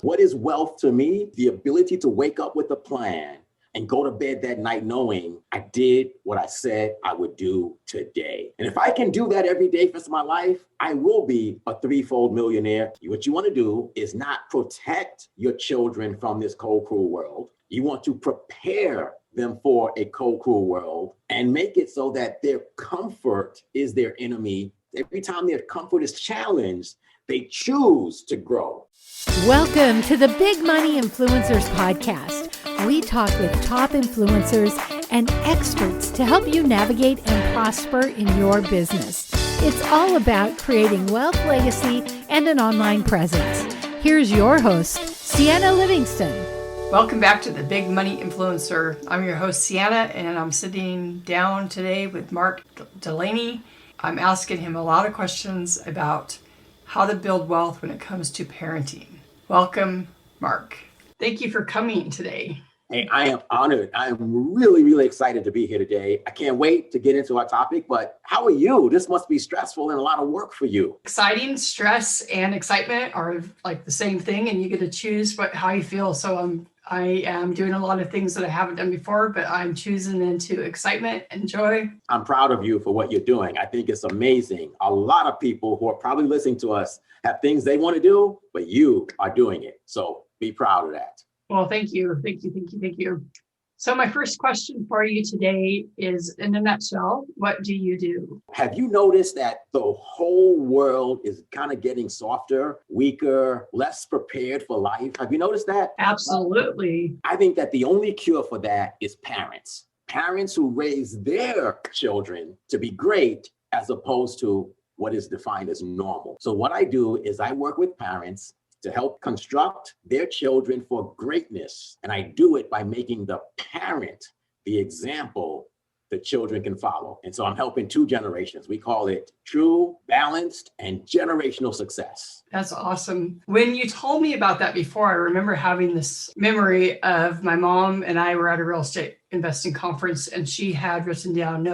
What is wealth to me? The ability to wake up with a plan and go to bed that night knowing I did what I said I would do today. And if I can do that every day for the rest of my life, I will be a threefold millionaire. What you want to do is not protect your children from this cold, cruel world. You want to prepare them for a cold, cruel world and make it so that their comfort is their enemy. Every time their comfort is challenged, they choose to grow. Welcome to the Big Money Influencers Podcast. We talk with top influencers and experts to help you navigate and prosper in your business. It's all about creating wealth, legacy, and an online presence. Here's your host, Ceanne Livingston. Welcome back to the Big Money Influencer. I'm your host, Ceanne, and I'm sitting down today with Mark Dulaney. I'm asking him a lot of questions about how to build wealth when it comes to parenting. Welcome, Mark. Thank you for coming today. Hey, I am honored. I am really excited to be here today. I can't wait to get into our topic, but how are you? This must be stressful and a lot of work for you. Exciting, stress, and excitement are like the same thing, and you get to choose how you feel. So I am doing a lot of things that I haven't done before, but I'm choosing into excitement and joy. I'm proud of you for what you're doing. I think it's amazing. A lot of people who are probably listening to us have things they want to do, but you are doing it. So be proud of that. Well, thank you. So my first question for you today is, in a nutshell, what do you do? Have you noticed that the whole world is kind of getting softer, weaker, less prepared for life? Have you noticed that? Absolutely. I think that the only cure for that is parents. Parents who raise their children to be great as opposed to what is defined as normal. So what I do is I work with parents to help construct their children for greatness. And I do it by making the parent the example the children can follow. And so I'm helping two generations. We call it true, balanced, and generational success. That's awesome. When you told me about that before, I remember having this memory of my mom and I were at a real estate investing conference, and she had written down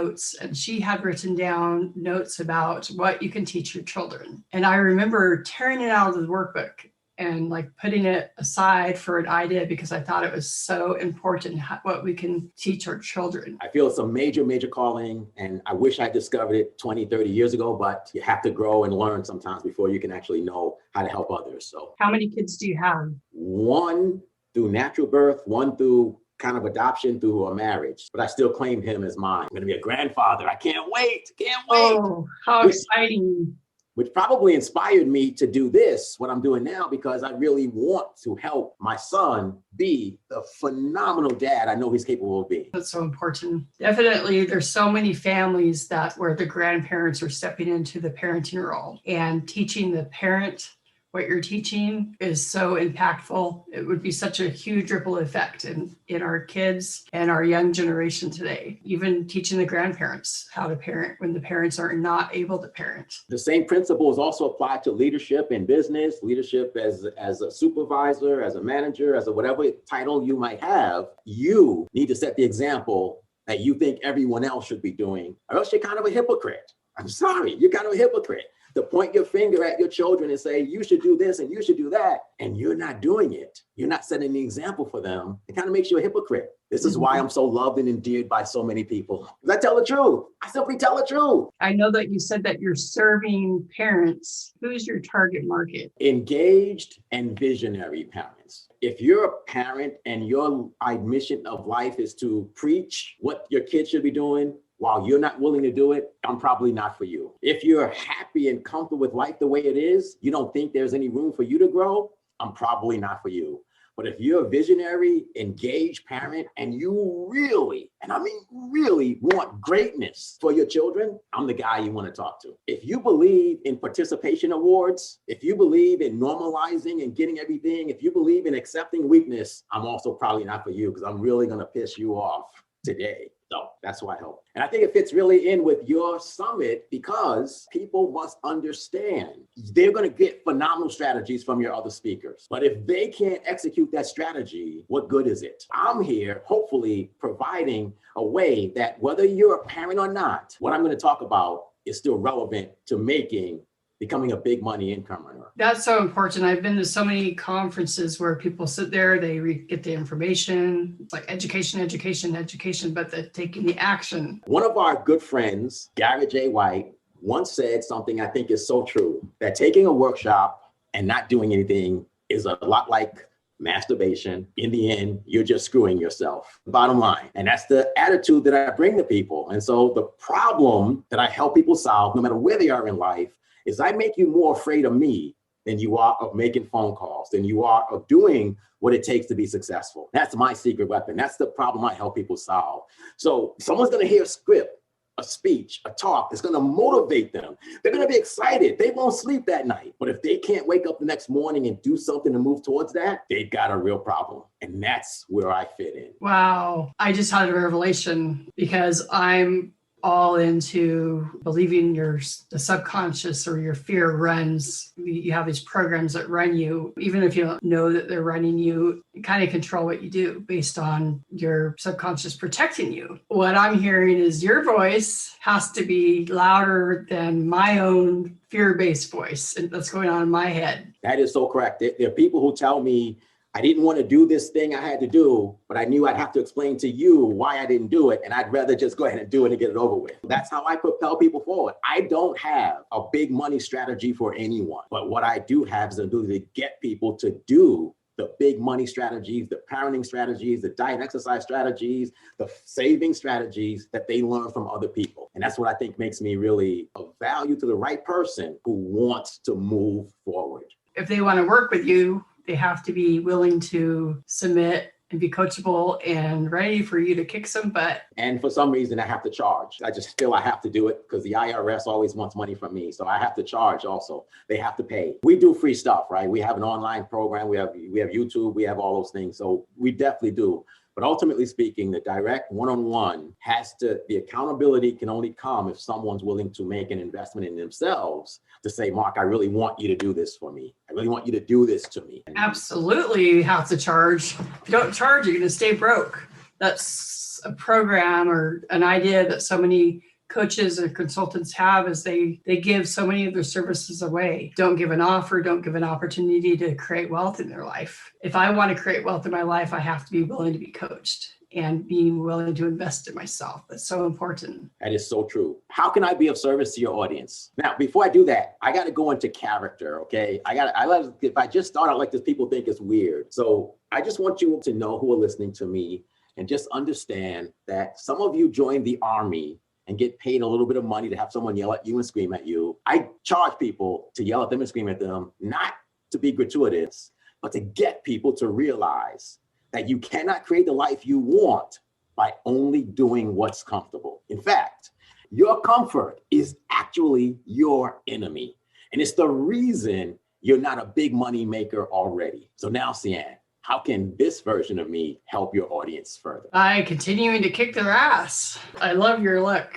notes, about what you can teach your children. And I remember tearing it out of the workbook and like putting it aside for an idea because I thought it was so important what we can teach our children. I feel it's a major calling, and I wish I discovered it 20, 30 years ago, but you have to grow and learn sometimes before you can actually know how to help others. So how many kids do you have? One through natural birth, one through kind of adoption through a marriage, but I still claim him as mine. I'm going to be a grandfather. I can't wait. Oh, how exciting. Which probably inspired me to do what I'm doing now, because I really want to help my son be the phenomenal dad I know he's capable of being. That's so important. Definitely, there's so many families where the grandparents are stepping into the parenting role, and teaching the parent what you're teaching is so impactful. It would be such a huge ripple effect in our kids and our young generation today. Even teaching the grandparents how to parent when the parents are not able to parent. The same principles also apply to leadership in business, leadership as a supervisor, as a manager, as a whatever title you might have. You need to set the example that you think everyone else should be doing, or else you're kind of a hypocrite. I'm sorry, you're kind of a hypocrite. To point your finger at your children and say, you should do this and you should do that, and you're not doing it. You're not setting the example for them. It kind of makes you a hypocrite. This is why I'm so loved and endeared by so many people. Because I tell the truth. I simply tell the truth. I know that you said that you're serving parents. Who's your target market? Engaged and visionary parents. If you're a parent and your mission of life is to preach what your kids should be doing, while you're not willing to do it, I'm probably not for you. If you're happy and comfortable with life the way it is, you don't think there's any room for you to grow, I'm probably not for you. But if you're a visionary, engaged parent, and you really, and I mean really, want greatness for your children, I'm the guy you want to talk to. If you believe in participation awards, if you believe in normalizing and getting everything, if you believe in accepting weakness, I'm also probably not for you, because I'm really going to piss you off today. So that's why I help. And I think it fits really in with your summit, because people must understand they're going to get phenomenal strategies from your other speakers. But if they can't execute that strategy, what good is it? I'm here, hopefully, providing a way that whether you're a parent or not, what I'm going to talk about is still relevant to making becoming a big money income earner. That's so important. I've been to so many conferences where people sit there, they get the information, it's like education, education, education, but they're taking the action. One of our good friends, Gary J. White, once said something I think is so true, that taking a workshop and not doing anything is a lot like masturbation. In the end, you're just screwing yourself, bottom line. And that's the attitude that I bring to people. And so the problem that I help people solve, no matter where they are in life, is I make you more afraid of me than you are of making phone calls, than you are of doing what it takes to be successful. That's my secret weapon. That's the problem I help people solve. So someone's going to hear a script, a speech, a talk that's going to motivate them. They're going to be excited. They won't sleep that night. But if they can't wake up the next morning and do something to move towards that, they've got a real problem. And that's where I fit in. Wow. I just had a revelation because I'm all into believing the subconscious or your fear runs. You have these programs that run you, even if you don't know that they're running you, kind of control what you do based on your subconscious protecting you. What I'm hearing is your voice has to be louder than my own fear-based voice that's going on in my head. That is so correct. There are people who tell me, I didn't want to do this thing I had to do, but I knew I'd have to explain to you why I didn't do it. And I'd rather just go ahead and do it and get it over with. That's how I propel people forward. I don't have a big money strategy for anyone, but what I do have is the ability to get people to do the big money strategies, the parenting strategies, the diet and exercise strategies, the saving strategies that they learn from other people. And that's what I think makes me really of value to the right person who wants to move forward. If they want to work with you, they have to be willing to submit and be coachable and ready for you to kick some butt. And for some reason, I have to charge. I just feel I have to do it because the IRS always wants money from me. So I have to charge also. They have to pay. We do free stuff, right? We have an online program. We have YouTube. We have all those things. So we definitely do. But ultimately speaking, the direct one-on-one the accountability can only come if someone's willing to make an investment in themselves to say, Mark, I really want you to do this for me. I really want you to do this to me. Absolutely, you have to charge. If you don't charge, you're going to stay broke. That's a program or an idea that so many coaches and consultants have is they give so many of their services away. Don't give an offer, don't give an opportunity to create wealth in their life. If I want to create wealth in my life, I have to be willing to be coached and being willing to invest in myself. That's so important. That is so true. How can I be of service to your audience? Now, before I do that, I got to go into character, okay? If I just start out like this, people think it's weird. So I just want you to know who are listening to me and just understand that some of you joined the Army and get paid a little bit of money to have someone yell at you and scream at you. I charge people to yell at them and scream at them, not to be gratuitous, but to get people to realize that you cannot create the life you want by only doing what's comfortable. In fact, your comfort is actually your enemy. And it's the reason you're not a big money maker already. So now, Ceanne, how can this version of me help your audience further? By continuing to kick their ass. I love your look.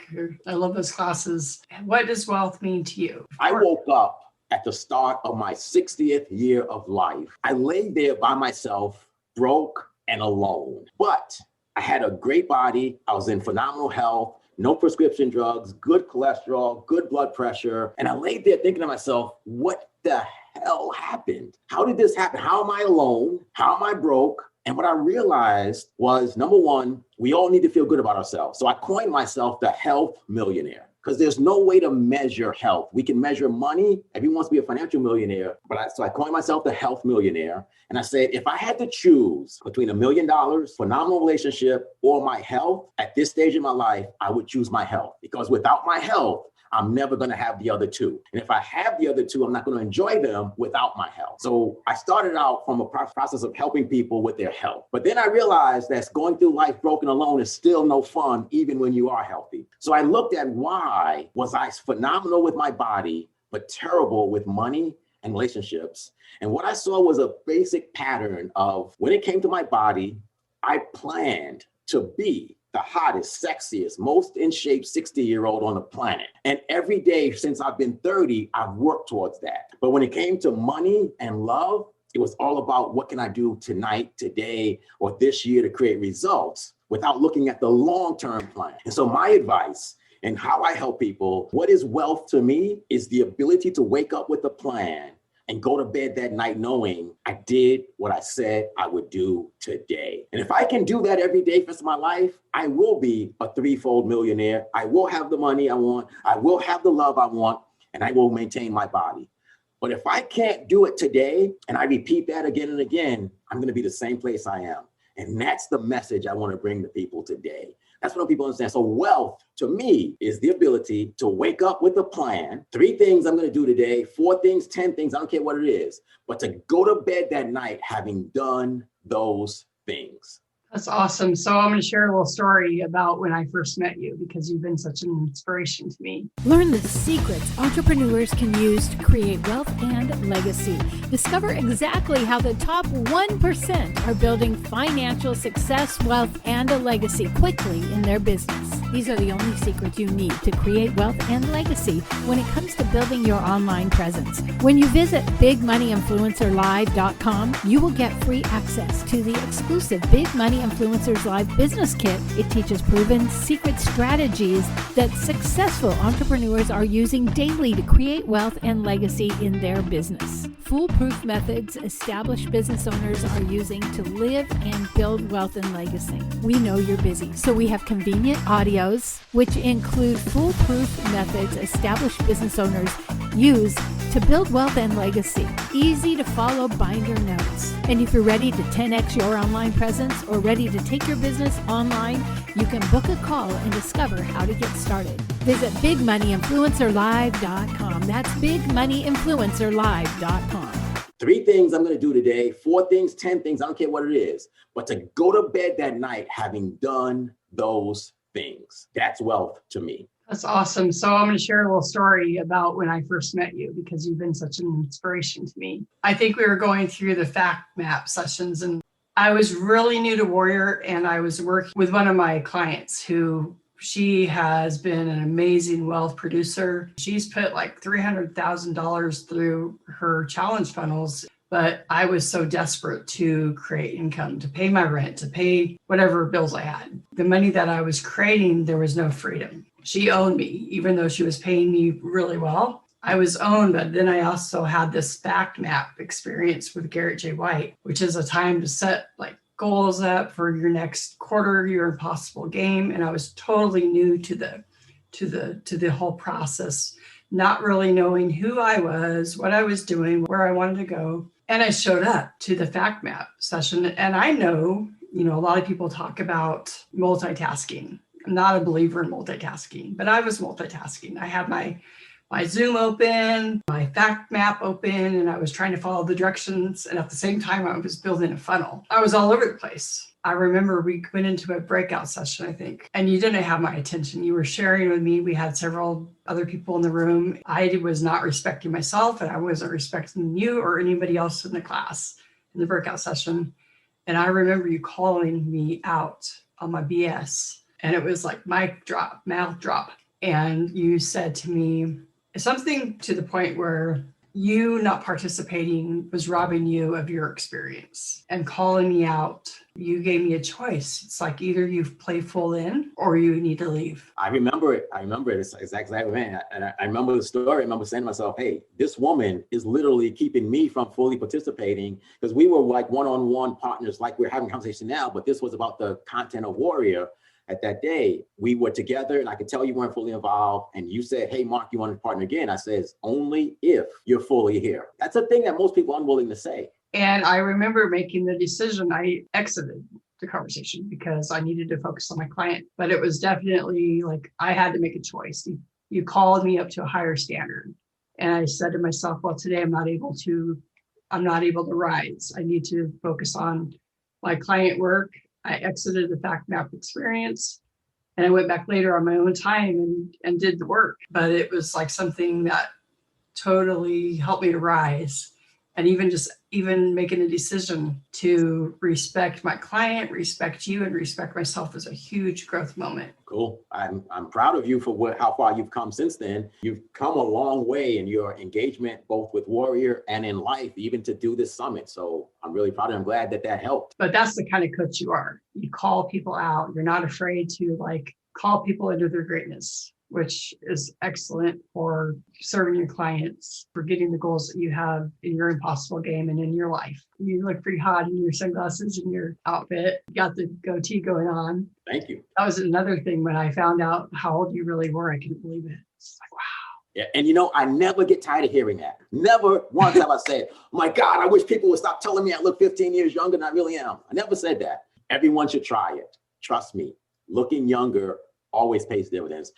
I love those classes. What does wealth mean to you? I woke up at the start of my 60th year of life. I laid there by myself, broke and alone. But I had a great body. I was in phenomenal health, no prescription drugs, good cholesterol, good blood pressure. And I laid there thinking to myself, what the hell happened? How did this happen? How am I alone? How am I broke? And what I realized was, number one, we all need to feel good about ourselves. So I coined myself the health millionaire because there's no way to measure health. We can measure money. Everyone wants to be a financial millionaire. So I coined myself the health millionaire. And I said, if I had to choose between $1 million, phenomenal relationship, or my health at this stage in my life, I would choose my health because without my health, I'm never going to have the other two. And if I have the other two, I'm not going to enjoy them without my health. So I started out from a process of helping people with their health. But then I realized that going through life broken alone is still no fun, even when you are healthy. So I looked at why was I phenomenal with my body, but terrible with money and relationships. And what I saw was a basic pattern of when it came to my body, I planned to be the hottest, sexiest, most in shape 60-year-old on the planet. And every day since I've been 30, I've worked towards that. But when it came to money and love, it was all about what can I do tonight, today, or this year to create results without looking at the long-term plan. And so my advice And how I help people, what is wealth to me is the ability to wake up with a plan and go to bed that night knowing I did what I said I would do today. And if I can do that every day for the rest of my life, I will be a threefold millionaire. I will have the money I want. I will have the love I want, and I will maintain my body. But if I can't do it today, and I repeat that again and again, I'm going to be the same place I am. And that's the message I want to bring to people today. That's what people understand. So wealth to me is the ability to wake up with a plan. 3 things I'm going to do today, 4 things, 10 things, I don't care what it is, but to go to bed that night having done those things. That's awesome. So I'm going to share a little story about when I first met you, because you've been such an inspiration to me. Learn the secrets entrepreneurs can use to create wealth and legacy. Discover exactly how the top 1% are building financial success, wealth, and a legacy quickly in their business. These are the only secrets you need to create wealth and legacy when it comes to building your online presence. When you visit bigmoneyinfluencerlive.com, you will get free access to the exclusive Big Money Influencers Live Business Kit. It teaches proven secret strategies that successful entrepreneurs are using daily to create wealth and legacy in their business. Foolproof methods established business owners are using to live and build wealth and legacy. We know you're busy, so we have convenient audios, which include foolproof methods established business owners use to build wealth and legacy. Easy to follow binder notes. And if you're ready to 10x your online presence or ready to take your business online, you can book a call and discover how to get started. Visit bigmoneyinfluencerlive.com. That's bigmoneyinfluencerlive.com. 3 things I'm going to do today, 4 things, 10 things, I don't care what it is, but to go to bed that night having done those things. That's wealth to me. That's awesome. So I'm going to share a little story about when I first met you, because you've been such an inspiration to me. I think we were going through the fact map sessions, and I was really new to Warrior, and I was working with one of my clients who she has been an amazing wealth producer. She's put like $300,000 through her challenge funnels. But I was so desperate to create income, to pay my rent, to pay whatever bills I had. The money that I was creating, there was no freedom. She owned me, even though she was paying me really well. I was owned, but then I also had this fact map experience with Garrett J. White, which is a time to set like goals up for your next quarter, your impossible game. And I was totally new to the whole process, not really knowing who I was, what I was doing, where I wanted to go. And I showed up to the fact map session. And I know, a lot of people talk about multitasking. I'm not a believer in multitasking, but I was multitasking. I had my Zoom open, my fact map open, and I was trying to follow the directions. And at the same time, I was building a funnel. I was all over the place. I remember we went into a breakout session, I think, and you didn't have my attention. You were sharing with me. We had several other people in the room. I was not respecting myself, and I wasn't respecting you or anybody else in the class in the breakout session. And I remember you calling me out on my BS, and it was like mic drop, mouth drop. And you said to me something to the point where you not participating was robbing you of your experience, and calling me out. You gave me a choice. It's like either you play full in or you need to leave. I remember it. It's exactly, man. And I remember the story. I remember saying to myself, hey, this woman is literally keeping me from fully participating, because we were like one-on-one partners, like we're having a conversation now, but this was about the content of Warrior. At that day, we were together, and I could tell you weren't fully involved. And you said, hey, Mark, you want to partner again? I says, only if you're fully here. That's a thing that most people are unwilling to say. And I remember making the decision. I exited the conversation because I needed to focus on my client. But it was definitely like I had to make a choice. You called me up to a higher standard. And I said to myself, well, today I'm not able to rise. I need to focus on my client work. I exited the fact map experience, and I went back later on my own time and did the work. But it was like something that totally helped me to rise. And even making a decision to respect my client, respect you, and respect myself was a huge growth moment. Cool. I'm proud of you for how far you've come since then. You've come a long way in your engagement, both with Warrior and in life, even to do this summit. So I'm really proud, and I'm glad that helped. But that's the kind of coach you are. You call people out. You're not afraid to call people into their greatness. which is excellent for serving your clients, for getting the goals that you have in your impossible game and in your life. You look pretty hot in your sunglasses and your outfit. You got the goatee going on. Thank you. That was another thing when I found out how old you really were. I couldn't believe it. It's like, wow. Yeah, and I never get tired of hearing that. Never once have I said, oh my God, I wish people would stop telling me I look 15 years younger than I really am. I never said that. Everyone should try it. Trust me, looking younger always pays dividends.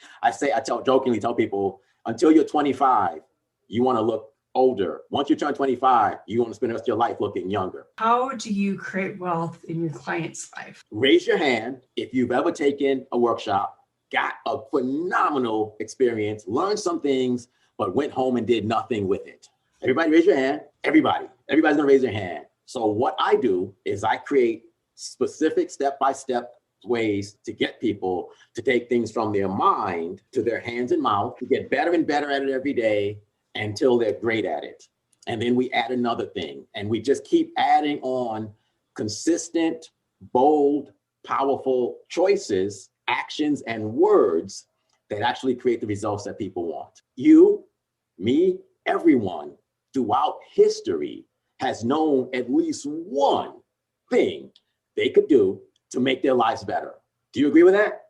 Jokingly tell people, until you're 25, you want to look older. Once you turn 25, you want to spend the rest of your life looking younger. How do you create wealth in your client's life? Raise your hand if you've ever taken a workshop, got a phenomenal experience, learned some things, but went home and did nothing with it. Everybody raise your hand. Everybody's gonna raise their hand. So what I do is I create specific step-by-step ways to get people to take things from their mind to their hands and mouth, to get better and better at it every day until they're great at it. And then we add another thing, and we just keep adding on consistent, bold, powerful choices, actions, and words that actually create the results that people want. You, me, everyone throughout history has known at least one thing they could do to make their lives better. Do you agree with that?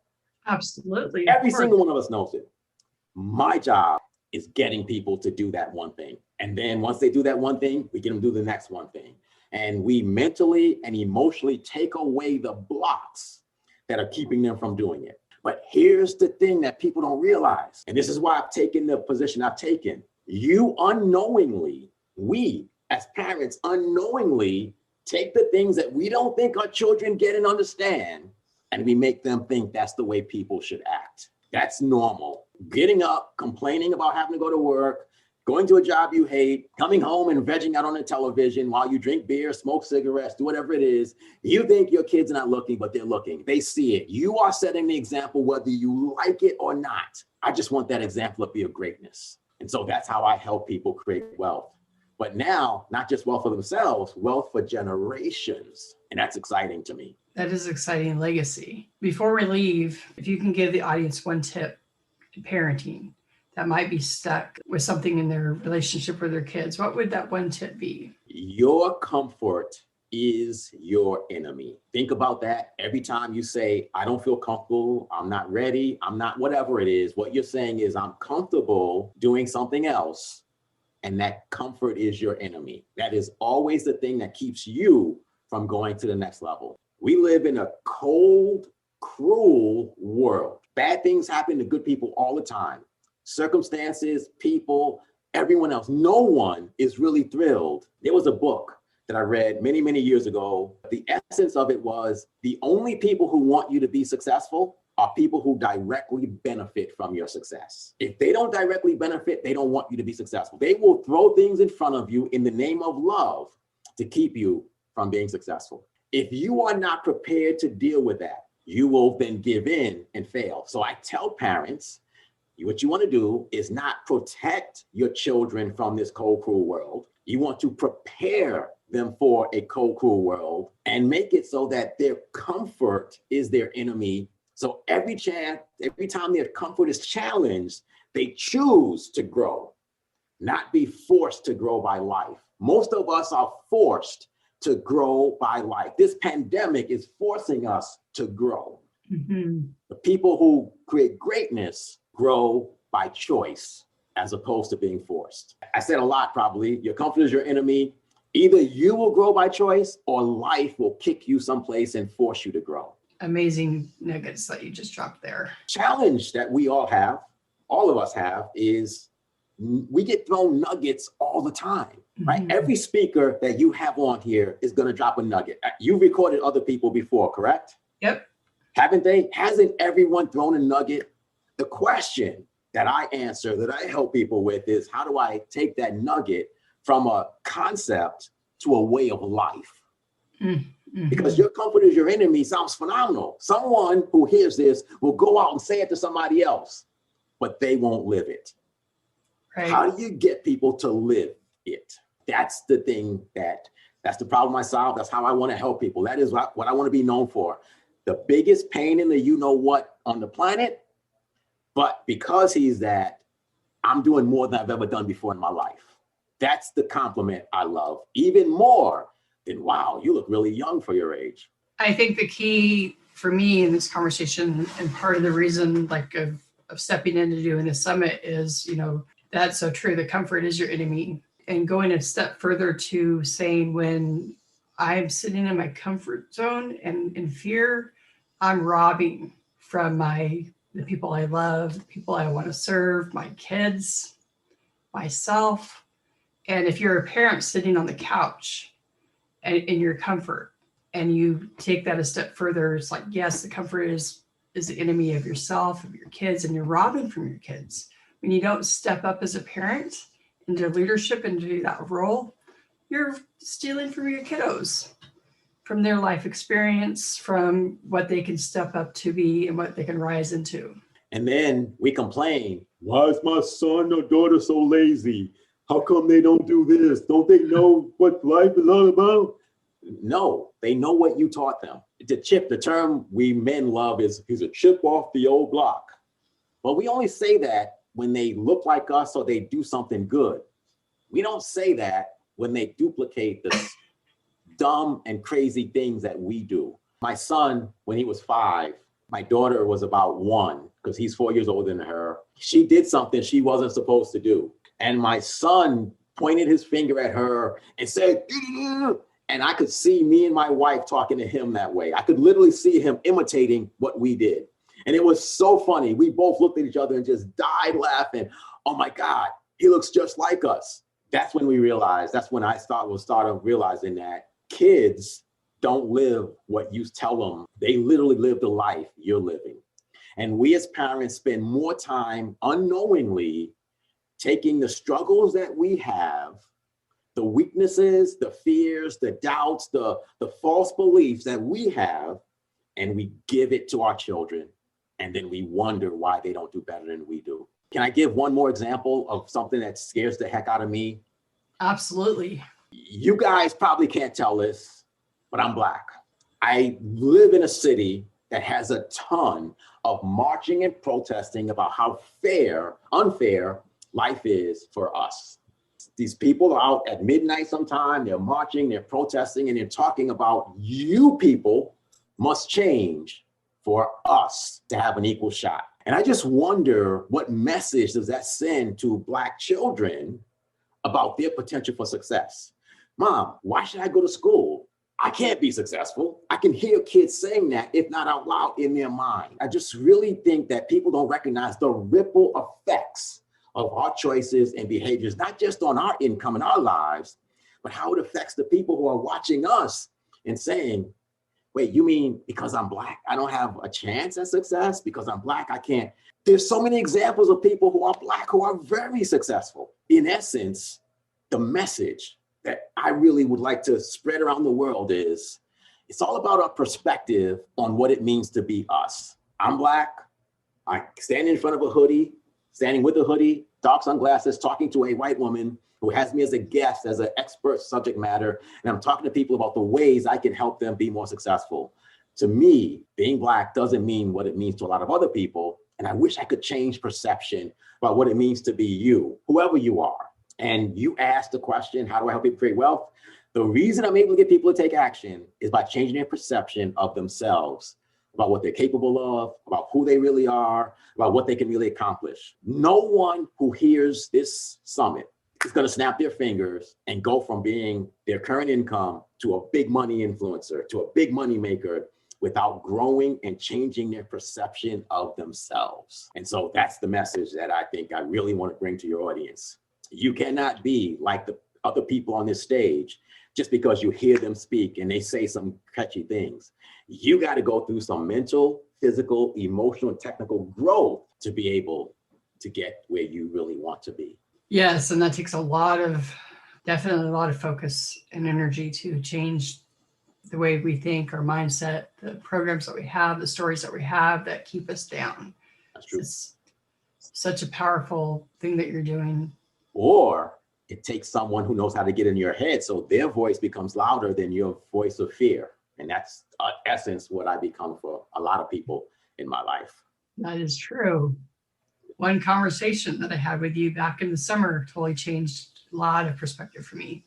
Absolutely. Every single one of us knows it. My job is getting people to do that one thing. And then once they do that one thing, we get them to do the next one thing. And we mentally and emotionally take away the blocks that are keeping them from doing it. But here's the thing that people don't realize. And this is why I've taken the position I've taken. You unknowingly, we as parents unknowingly take the things that we don't think our children get and understand, and we make them think that's the way people should act. That's normal. Getting up, complaining about having to go to work, going to a job you hate, coming home and vegging out on the television while you drink beer, smoke cigarettes, do whatever it is. You think your kids are not looking, but they're looking. They see it. You are setting the example whether you like it or not. I just want that example to be of greatness. And so that's how I help people create wealth. But now, not just wealth for themselves, wealth for generations. And that's exciting to me. That is exciting legacy. Before we leave, if you can give the audience one tip in parenting that might be stuck with something in their relationship with their kids, what would that one tip be? Your comfort is your enemy. Think about that every time you say, I don't feel comfortable, I'm not ready, I'm not whatever it is. What you're saying is, I'm comfortable doing something else. And that comfort is your enemy. That is always the thing that keeps you from going to the next level. We live in a cold, cruel world. Bad things happen to good people all the time. Circumstances, people, everyone else. No one is really thrilled. There was a book that I read many, many years ago. The essence of it was the only people who want you to be successful are people who directly benefit from your success. If they don't directly benefit, they don't want you to be successful. They will throw things in front of you in the name of love to keep you from being successful. If you are not prepared to deal with that, you will then give in and fail. So I tell parents, what you want to do is not protect your children from this cold, cruel world. You want to prepare them for a cold, cruel world and make it so that their comfort is their enemy. So every time their comfort is challenged, they choose to grow, not be forced to grow by life. Most of us are forced to grow by life. This pandemic is forcing us to grow. Mm-hmm. The people who create greatness grow by choice as opposed to being forced. I said a lot probably. Your comfort is your enemy. Either you will grow by choice or life will kick you someplace and force you to grow. Amazing nuggets that you just dropped there. Challenge that we all have, all of us have, is we get thrown nuggets all the time, right? Mm-hmm. Every speaker that you have on here is going to drop a nugget. You've recorded other people before, correct? Yep. Haven't they? Hasn't everyone thrown a nugget? The question that I answer, that I help people with is, how do I take that nugget from a concept to a way of life? Mm-hmm. Because your comfort is your enemy sounds phenomenal. Someone who hears this will go out and say it to somebody else, but they won't live it. Right. How do you get people to live it? That's the thing that's the problem I solve. That's how I want to help people. That is what I want to be known for. The biggest pain in the you know what on the planet But because he's that, I'm doing more than I've ever done before in my life. That's the compliment I love, even more than, wow, you look really young for your age. I think the key for me in this conversation, and part of the reason of stepping into doing the summit is, that's so true. The comfort is your enemy. And going a step further to saying, when I'm sitting in my comfort zone and in fear, I'm robbing from the people I love, the people I want to serve, my kids, myself. And if you're a parent sitting on the couch and in your comfort, and you take that a step further, it's like, yes, the comfort is the enemy of yourself, of your kids, and you're robbing from your kids. When you don't step up as a parent into leadership, into that role, you're stealing from your kiddos, from their life experience, from what they can step up to be and what they can rise into. And then we complain, why is my son or daughter so lazy? How come they don't do this? Don't they know what life is all about? No, they know what you taught them. The term we men love is, he's a chip off the old block. But we only say that when they look like us or they do something good. We don't say that when they duplicate the dumb and crazy things that we do. My son, when he was 5, my daughter was about 1, because he's 4 years older than her. She did something she wasn't supposed to do. And my son pointed his finger at her and said, and I could see me and my wife talking to him that way. I could literally see him imitating what we did. And it was so funny. We both looked at each other and just died laughing. Oh my God, he looks just like us. That's when we realized, that's when I started realizing that kids don't live what you tell them. They literally live the life you're living. And we as parents spend more time unknowingly taking the struggles that we have, the weaknesses, the fears, the doubts, the false beliefs that we have, and we give it to our children. And then we wonder why they don't do better than we do. Can I give one more example of something that scares the heck out of me? Absolutely. You guys probably can't tell this, but I'm Black. I live in a city that has a ton of marching and protesting about how unfair life is for us. These people are out at midnight sometime, they're marching, they're protesting, and they're talking about you people must change for us to have an equal shot. And I just wonder, what message does that send to Black children about their potential for success? Mom, why should I go to school? I can't be successful. I can hear kids saying that, if not out loud, in their mind. I just really think that people don't recognize the ripple effects of our choices and behaviors, not just on our income and our lives, but how it affects the people who are watching us and saying, wait, you mean because I'm Black, I don't have a chance at success? Because I'm Black, I can't. There's so many examples of people who are Black who are very successful. In essence, the message that I really would like to spread around the world is, it's all about our perspective on what it means to be us. I'm Black, I stand in front of a hoodie, standing with a hoodie, dark sunglasses, talking to a white woman who has me as a guest, as an expert subject matter, and I'm talking to people about the ways I can help them be more successful. To me, being Black doesn't mean what it means to a lot of other people, and I wish I could change perception about what it means to be you, whoever you are. And you asked the question, how do I help people create wealth? The reason I'm able to get people to take action is by changing their perception of themselves, about what they're capable of, about who they really are, about what they can really accomplish. No one who hears this summit is going to snap their fingers and go from being their current income to a big money influencer, to a big money maker, without growing and changing their perception of themselves. And so that's the message that I think I really want to bring to your audience. You cannot be like the other people on this stage just because you hear them speak and they say some catchy things. You got to go through some mental, physical, emotional, and technical growth to be able to get where you really want to be. Yes, and that takes definitely a lot of focus and energy to change the way we think, our mindset, the programs that we have, the stories that we have that keep us down. That's true. It's such a powerful thing that you're doing. Or it takes someone who knows how to get in your head so their voice becomes louder than your voice of fear. And that's essence what I become for a lot of people in my life. That is true. one conversation that I had with you back in the summer totally changed a lot of perspective for me.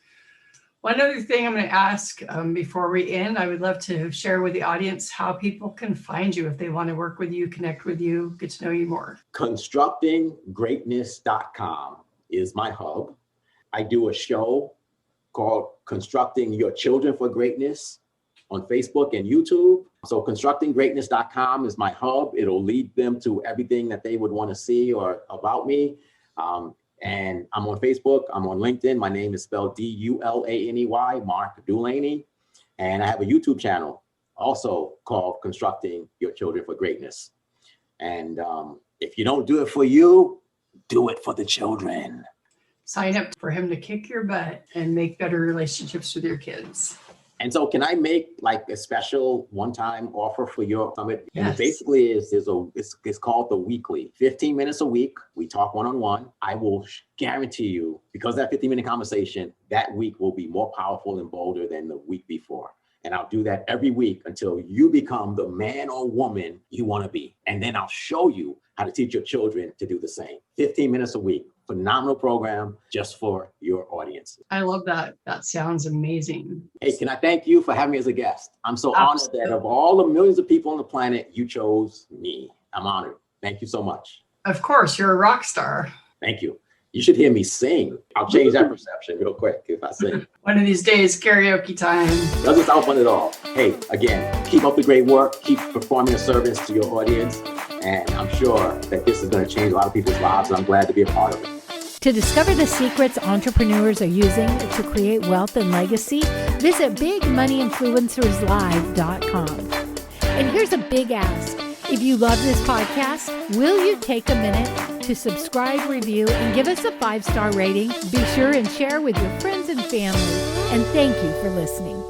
One other thing I'm going to ask before we end, I would love to share with the audience how people can find you if they want to work with you, connect with you, get to know you more. ConstructingGreatness.com is my hub. I do a show called Constructing Your Children for Greatness on Facebook and YouTube. So ConstructingGreatness.com is my hub. It'll lead them to everything that they would want to see or about me. And I'm on Facebook, I'm on LinkedIn. My name is spelled Dulaney, Mark Dulaney. And I have a YouTube channel also called Constructing Your Children for Greatness. And if you don't do it for you, do it for the children. Sign up for him to kick your butt and make better relationships with your kids. And so can I make like a special one-time offer for your summit? Yes. And it basically it's called the weekly, 15 minutes a week. We talk one-on-one. I will guarantee you, because that 15-minute conversation, that week will be more powerful and bolder than the week before. And I'll do that every week until you become the man or woman you want to be. And then I'll show you how to teach your children to do the same. 15 minutes a week. Phenomenal program just for your audience. I love that. That sounds amazing. Hey, can I thank you for having me as a guest? I'm so honored that of all the millions of people on the planet, you chose me. I'm honored. Thank you so much. Of course, you're a rock star. Thank you. You should hear me sing. I'll change that perception real quick if I sing. One of these days, karaoke time. Doesn't sound fun at all. Hey, again, keep up the great work. Keep performing a service to your audience. And I'm sure that this is going to change a lot of people's lives. And I'm glad to be a part of it. To discover the secrets entrepreneurs are using to create wealth and legacy, visit bigmoneyinfluencerslive.com. And here's a big ask. If you love this podcast, will you take a minute to subscribe, review, and give us a 5-star rating? Be sure and share with your friends and family. And thank you for listening.